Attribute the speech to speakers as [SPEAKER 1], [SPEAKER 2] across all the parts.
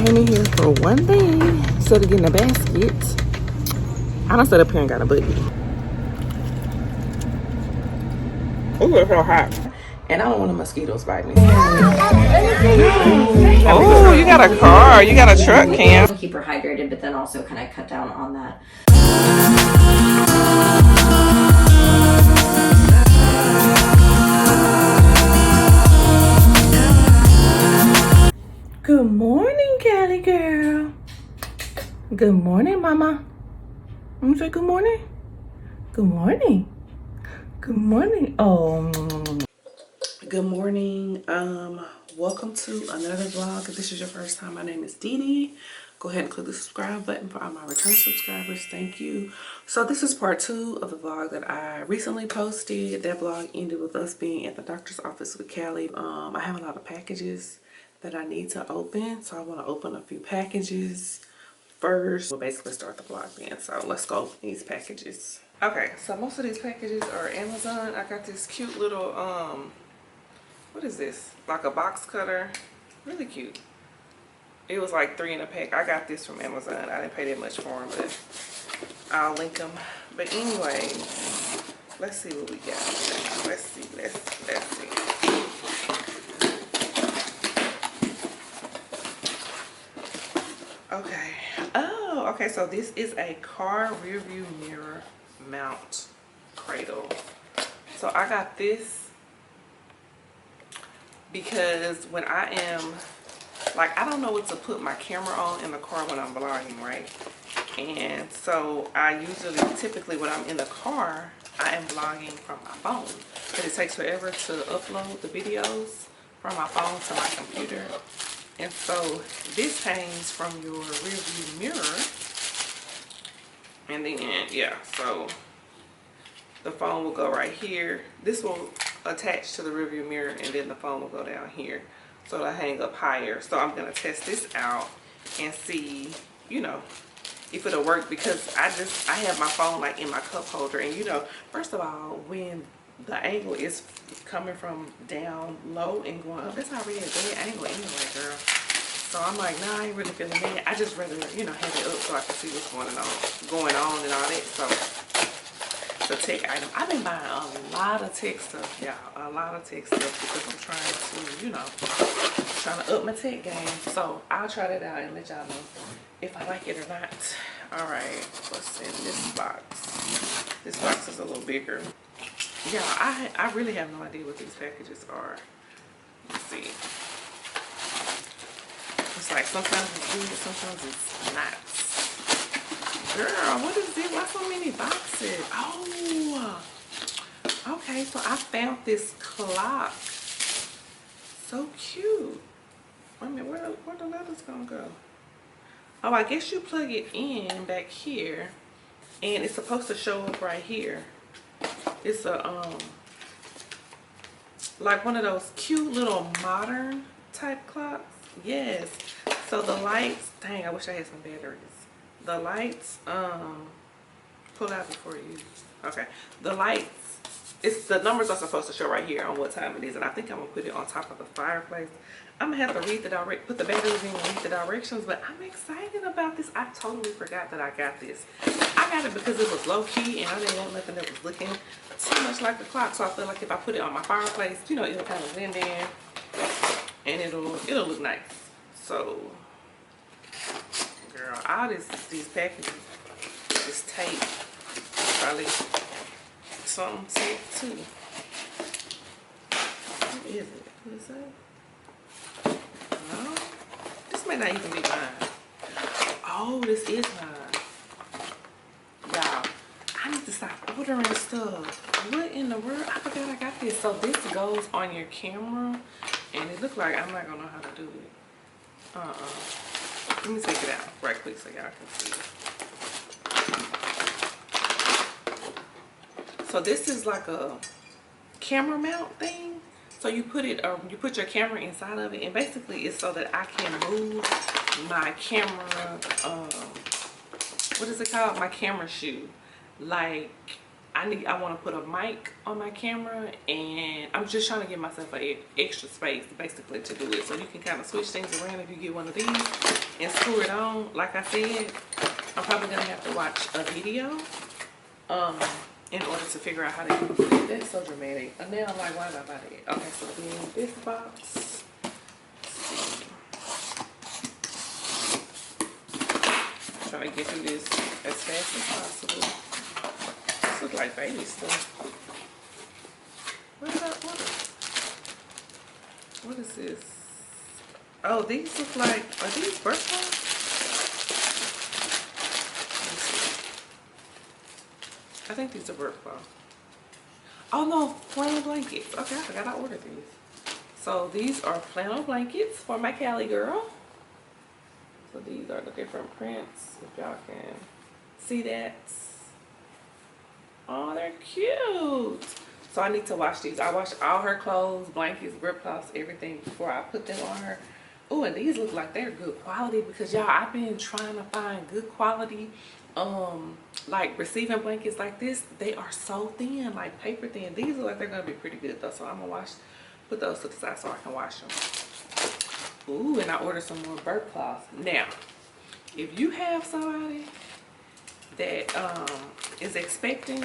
[SPEAKER 1] came in here for one thing instead of getting a basket. I done set up here and got a boogie. Ooh, it's so hot. And I don't want the mosquitoes bite me. Oh, you got a car. You got a truck, Cam.
[SPEAKER 2] Keep her hydrated, but then also kind of cut down on that. Good morning, Callie girl. Good morning, Mama. I'm say good morning. Good morning. Good morning. Oh. Good morning. Welcome to another vlog. If this is your first time, my name is DeeDee. Go ahead and click the subscribe button for all my return subscribers. Thank you. So this is part 2 of the vlog that I recently posted. That vlog ended with us being at the doctor's office with Callie. I have a lot of packages that I need to open, so I want to open a few packages first. We'll basically start the vlog then, so let's go open these packages. Okay, so most of these packages are Amazon. I got this cute little what is this, like a box cutter, really cute. It was like 3 in a pack. I got this from Amazon. I didn't pay that much for them, but I'll link them. But anyway, let's see what we got. Let's see. Okay. Oh, okay. So this is a car rear view mirror mount cradle. So I got this because when I am, like, I don't know what to put my camera on in the car when I'm vlogging, right? And so I typically when I'm in the car, I am vlogging from my phone. But it takes forever to upload the videos from my phone to my computer. And so this hangs from your rear view mirror. And then, yeah, so the phone will go right here. This will attach to the rear view mirror, and then the phone will go down here. So it'll hang up higher. So I'm gonna test this out and see, you know, if it'll work, because I have my phone like in my cup holder, and you know, first of all, when the angle is coming from down low and going up, that's already a bad angle anyway, girl. So I'm like, nah, I ain't really feeling it. I just rather, you know, have it up so I can see what's going on and all that. So it's a tech item. I've been buying a lot of tech stuff, y'all. A lot of tech stuff, because I'm trying to, you know, trying to up my tech game. So I'll try that out and let y'all know if I like it or not. All right, what's in this box? This box is a little bigger. Yeah, I really have no idea what these packages are. Let's see. It's like sometimes it's good, sometimes it's not. Girl, what is this? Why so many boxes? Oh, okay. So I found this clock. So cute. Wait a minute, where the letters gonna go? Oh, I guess you plug it in back here, and it's supposed to show up right here. It's a like one of those cute little modern type clocks. Yes. So the lights, dang, I wish I had some batteries. The lights, pull out before you, okay. The lights, the numbers are supposed to show right here on what time it is, and I think I'm gonna put it on top of the fireplace. I'm gonna have to read put the batteries in and read the directions, but I'm excited about this. I totally forgot that I got this. I got it because it was low key and I didn't want nothing that was looking too much like a clock, so I feel like if I put it on my fireplace, you know, it'll kind of blend in and it'll look nice. So, girl, all these packages, this tape, probably some tape too. What is it? What is that? No, this may not even be mine. Oh, this is mine. Y'all, I need to stop ordering stuff. What in the world? I forgot I got this. So this goes on your camera, and it looks like I'm not gonna know how to do it. Let me take it out right quick so y'all can see it. So this is like a camera mount thing. So you put your camera inside of it, and basically it's so that I can move my camera, what is it called? My camera shoe. Like, I want to put a mic on my camera, and I'm just trying to give myself an extra space basically to do it. So you can kind of switch things around if you get one of these,
[SPEAKER 1] and screw it on, like I said, I'm probably gonna have to watch a video in order to figure out how to use it. That's so dramatic. And now I'm like, why did I buy that? Okay, so then this box. Try to get through this as fast as possible. This looks like baby stuff. What did I order? What is this? Oh, these look like, are these birth clothes? I think these are birth clothes. Oh no, flannel blankets. Okay, I forgot I ordered these. So these are flannel blankets for my Cali girl. So these are the different prints, if y'all can see that. Oh, they're cute. So I need to wash these. I wash all her clothes, blankets, grip cloths, everything before I put them on her. Oh, and these look like they're good quality because y'all, I've been trying to find good quality like receiving blankets like this. They are so thin, like paper thin. These look like they're gonna be pretty good though. So I'm gonna put those to the side so I can wash them. Ooh, and I ordered some more bird cloths. Now, if you have somebody that is expecting,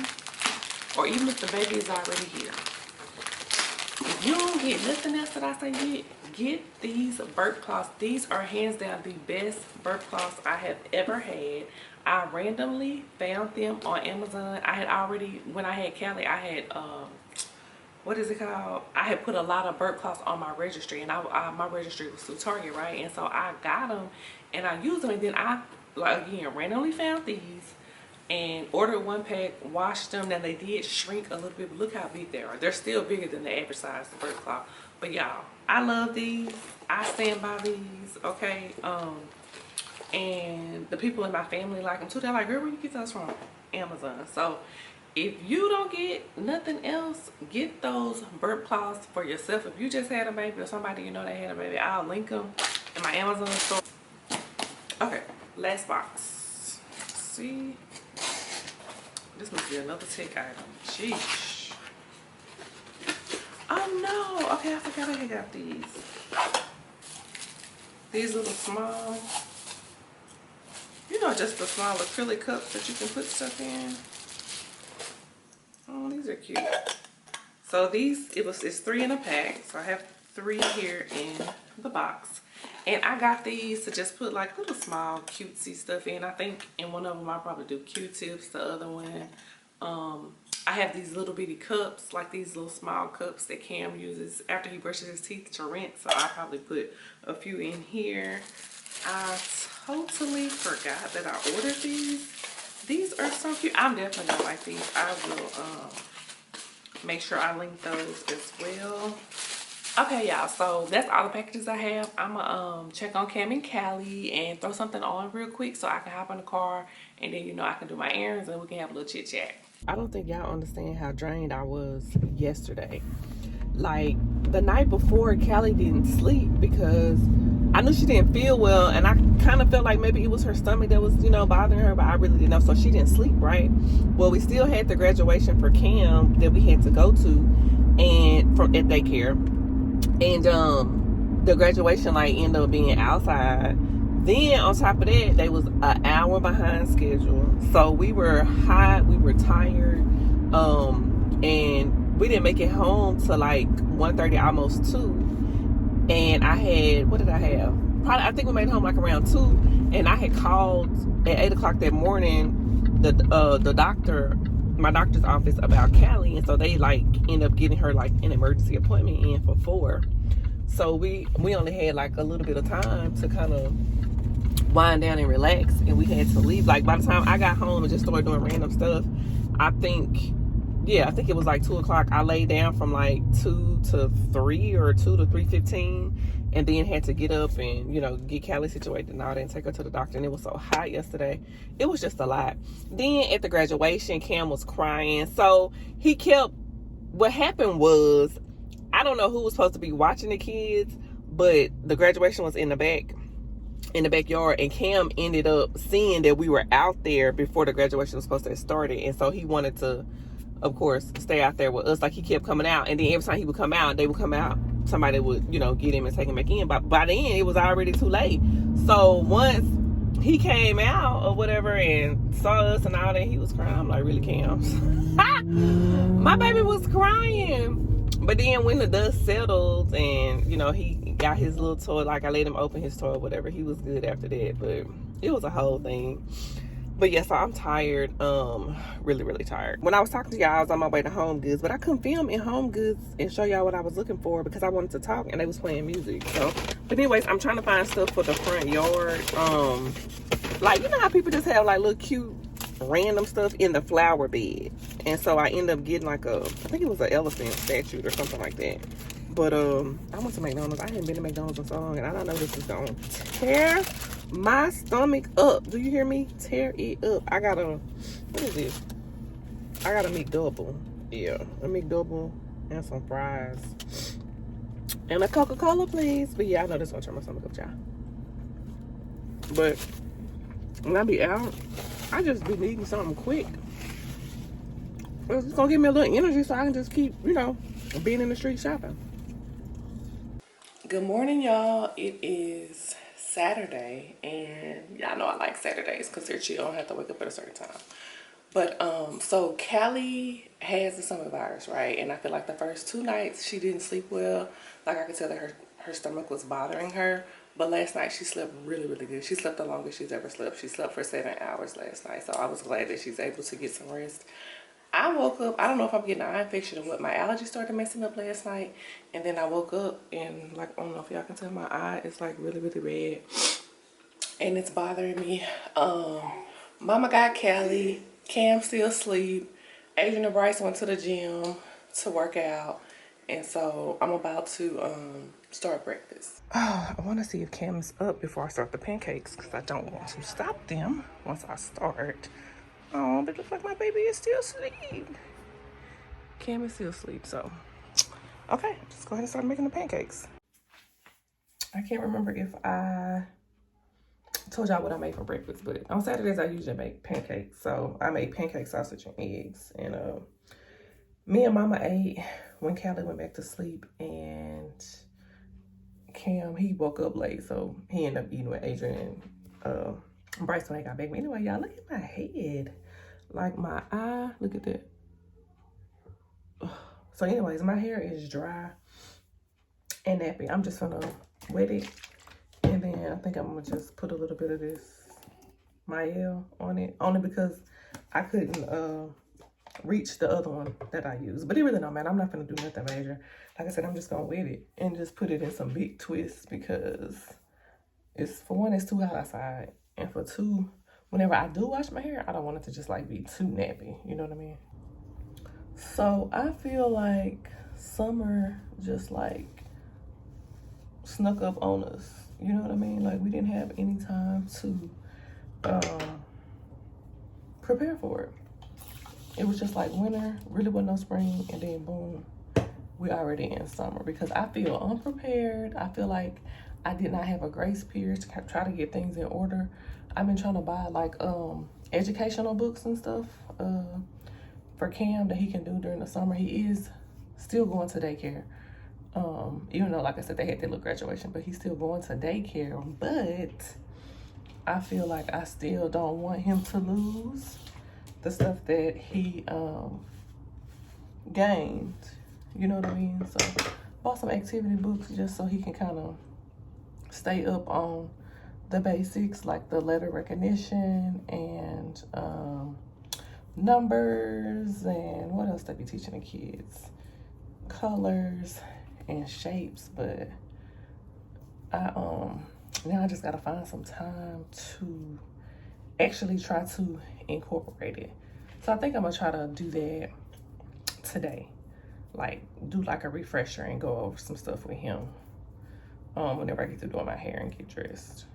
[SPEAKER 1] or even if the baby is already here, if you don't get nothing else that I say get these bird cloths. These are hands down the best bird cloths I have ever had. I randomly found them on Amazon. I had already, when I had Cali, I had what is it called? I had put a lot of bird cloths on my registry, and my registry was through Target, right? And so I got them and I used them, and then I, like, again, randomly found these and ordered one pack, washed them. Now they did shrink a little bit, but look how big they are. They're still bigger than the average size bird cloth. But y'all, I love these. I stand by these, okay? And the people in my family like them too. They're like, girl, where you get those from? Amazon. So if you don't get nothing else, get those bird cloths for yourself. If you just had a baby or somebody you know that had a baby, I'll link them in my Amazon store. Okay, last box. See, this must be another tech item. Sheesh. Oh no. Okay, I forgot I got these. These little small, you know, just the small acrylic cups that you can put stuff in. Oh, these are cute. So these, it's 3 in a pack. So I have 3 here in the box. And I got these to just put like little small cutesy stuff in. I think in one of them I'll probably do Q-tips. The other one, I have these little bitty cups, like these little small cups that Cam uses after he brushes his teeth to rinse. So I'll probably put a few in here. I totally forgot that I ordered these. These are so cute. I'm definitely gonna like these. I will make sure I link those as well. Okay, y'all, so that's all the packages I have. I'm gonna check on Cam and Callie and throw something on real quick so I can hop in the car, and then, you know, I can do my errands and we can have a little chit chat. I don't think y'all understand how drained I was yesterday. Like, the night before, Callie didn't sleep because I knew she didn't feel well, and I kind of felt like maybe it was her stomach that was, you know, bothering her, but I really didn't know. So she didn't sleep, right? Well, we still had the graduation for Cam that we had to go to, and from at daycare, and the graduation like ended up being outside. Then on top of that, they was an hour behind schedule, so we were hot, we were tired, and we didn't make it home till like 1:30, almost 2. And I had, what did I have? Probably, I think we made home like around 2. And I had called at 8 o'clock that morning the doctor, my doctor's office, about Callie. And so they like ended up getting her like an emergency appointment in for 4. So we only had like a little bit of time to kind of wind down and relax. And we had to leave. Like by the time I got home and just started doing random stuff, I think it was like 2 o'clock. I laid down from like 2 to 3 or 2 to 3:15, and then had to get up and, you know, get Callie situated and all that and take her to the doctor. And it was so hot yesterday. It was just a lot. Then at the graduation, Cam was crying. So what happened was, I don't know who was supposed to be watching the kids, but the graduation was in the backyard, and Cam ended up seeing that we were out there before the graduation was supposed to have started. And so he wanted to, of course, stay out there with us. Like, he kept coming out, and then every time he would come out, they would come out, somebody would, you know, get him and take him back in. But by then it was already too late.
[SPEAKER 2] So once he came out or whatever and saw us and all that, he was crying. I'm like, really, Cam? My baby was crying. But then when the dust settled and, you know, he got his little toy, like I let him open his toy or whatever, he was good after that. But it was a whole thing. But yeah, so I'm tired, really, really tired. When I was talking to y'all, I was on my way to Home Goods, but I couldn't film in Home Goods and show y'all what I was looking for because I wanted to talk and they was playing music. So, but anyways, I'm trying to find stuff for the front yard. Like, you know how people just have like little cute random stuff in the flower bed. And so I ended up getting like I think it was an elephant statue or something like that. But I went to McDonald's. I hadn't been to McDonald's in so long, and I don't know this is gonna tear my stomach up. Do you hear me? Tear it up. I got what is this? I got a McDouble. Yeah, a McDouble and some fries. And a Coca-Cola, please. But yeah, I know this gonna tear my stomach up, y'all. But when I be out, I just be needing something quick. It's gonna give me a little energy so I can just keep, you know, being in the street shopping. Good morning, y'all. It is Saturday, and y'all know I like Saturdays because they're chill. I don't have to wake up at a certain time. But so Callie has the stomach virus, right? And I feel like the first 2 nights she didn't sleep well. Like I could tell that her stomach was bothering her. But last night she slept really, really good. She slept the longest she's ever slept. She slept for 7 hours last night. So I was glad that she's able to get some rest. I woke up, I don't know if I'm getting an eye infection or what. My allergies started messing up last night. And then I woke up and, like, I don't know if y'all can tell, my eye is like really, really red. And it's bothering me. Mama got Callie. Cam still asleep. Adrian and Bryce went to the gym to work out. And so I'm about to start breakfast. I want to see if Cam's up before I start the pancakes because I don't want to stop them once I start. Oh, but it looks like my baby is still asleep. Cam is still asleep, so. Okay, just go ahead and start making the pancakes. I can't remember if I told y'all what I made for breakfast, but on Saturdays I usually make pancakes. So I made pancake sausage and eggs. And me and Mama ate when Callie went back to sleep, and Cam, he woke up late, so he ended up eating with Adrian and Bryce when they got back. But anyway, y'all, look at my head. Like my eye, look at that. So anyways, my hair is dry and nappy. I'm just gonna wet it. And then I think I'm gonna just put a little bit of this Mielle on it. Only because I couldn't reach the other one that I used. But it really don't matter. I'm not gonna do nothing major. Like I said, I'm just gonna wet it and just put it in some big twists because it's, for one, it's too hot outside. And for two, whenever I do wash my hair, I don't want it to just like be too nappy. You know what I mean? So I feel like summer just like snuck up on us. You know what I mean? Like we didn't have any time to prepare for it. It was just like winter, really wasn't no spring, and then boom, we already in summer because I feel unprepared. I feel like I did not have a grace period to try to get things in order. I've been trying to buy like educational books and stuff for Cam that he can do during the summer. He is still going to daycare. Even though, like I said, they had their little graduation, but he's still going to daycare. But I feel like I still don't want him to lose the stuff that he gained. You know what I mean? So bought some activity books just so he can kind of stay up on the basics, like the letter recognition and numbers, and what else they be teaching the kids? Colors and shapes. But now I just gotta find some time to actually try to incorporate it. So I think I'm gonna try to do that today, like do like a refresher and go over some stuff with him whenever I get to doing my hair and get dressed.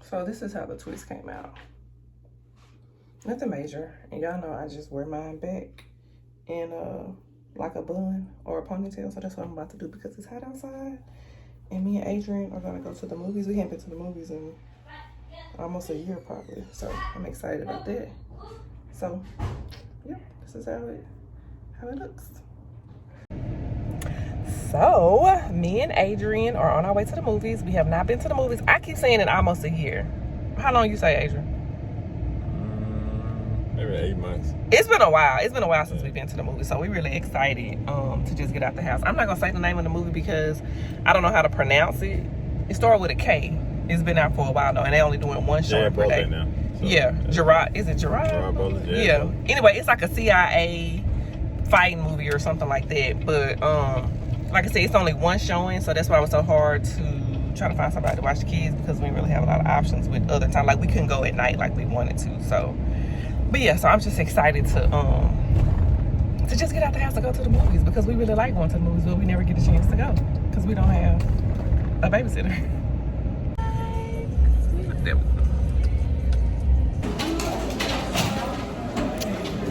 [SPEAKER 2] So this is how the twist came out. Nothing major, and y'all know I just wear mine back in like a bun or a ponytail. So that's what I'm about to do because it's hot outside. And me and Adrian are gonna go to the movies. We haven't been to the movies in almost a year probably. So I'm excited about that. So yeah, this is how it looks. So, me and Adrian are on our way to the movies. We have not been to the movies. I keep saying it almost a year. How long you say, Adrian?
[SPEAKER 3] Maybe 8 months.
[SPEAKER 2] It's been a while. It's been a while since we've been to the movies. So, we're really excited to just get out the house. I'm not going to say the name of the movie because I don't know how to pronounce it. It started with a K. It's been out for a while, though, and they're only doing one show per day.
[SPEAKER 3] Now, so,
[SPEAKER 2] yeah. Gerard. Is it Gerard?
[SPEAKER 3] Gerard Butler,
[SPEAKER 2] yeah. Anyway, it's like a CIA fighting movie or something like that. But, like I said, it's only one showing, so that's why it was so hard to try to find somebody to watch the kids because we didn't really have a lot of options with other time. Like, we couldn't go at night like we wanted to. So, but yeah, so I'm just excited to just get out the house and go to the movies because we really like going to the movies, but we never get a chance to go because we don't have a babysitter.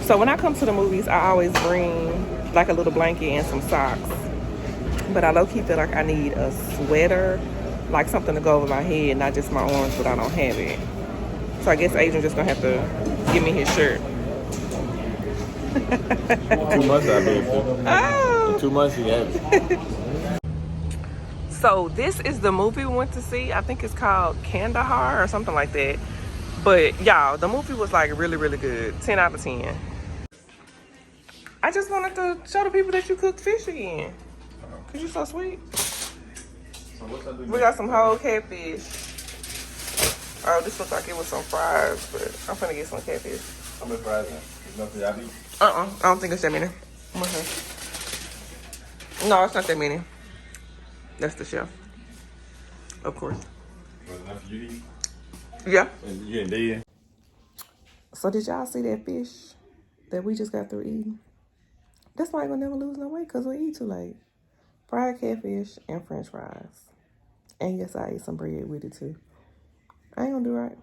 [SPEAKER 2] So when I come to the movies, I always bring like a little blanket and some socks. But I low-key feel like I need a sweater, like something to go over my head, not just my arms, but I don't have it. So I guess Adrian's just gonna have to give me his shirt.
[SPEAKER 3] 2 months I've been for.
[SPEAKER 2] Oh.
[SPEAKER 3] In 2 months he had it.
[SPEAKER 2] So this is the movie we went to see. I think it's called Kandahar or something like that. But y'all, the movie was like really, really good. 10 out of 10. I just wanted to show the people that you cooked fish again. Cause you're so sweet.
[SPEAKER 3] So what's that?
[SPEAKER 2] We got some whole catfish. Oh, this looks like it was some fries, but I'm finna get some catfish.
[SPEAKER 3] How many fries? There's nothing y'all eat?
[SPEAKER 2] I don't think it's that many. No, it's not that many. That's the chef. Of course.
[SPEAKER 3] Was it enough for you to eat?
[SPEAKER 2] Yeah.
[SPEAKER 3] And you and DeeDee?
[SPEAKER 2] So did y'all see that fish that we just got through eating? That's why I ain't gonna never lose no weight because we eat too late. Fried catfish and french fries. And yes, I ate some bread with it too. I ain't gonna do right.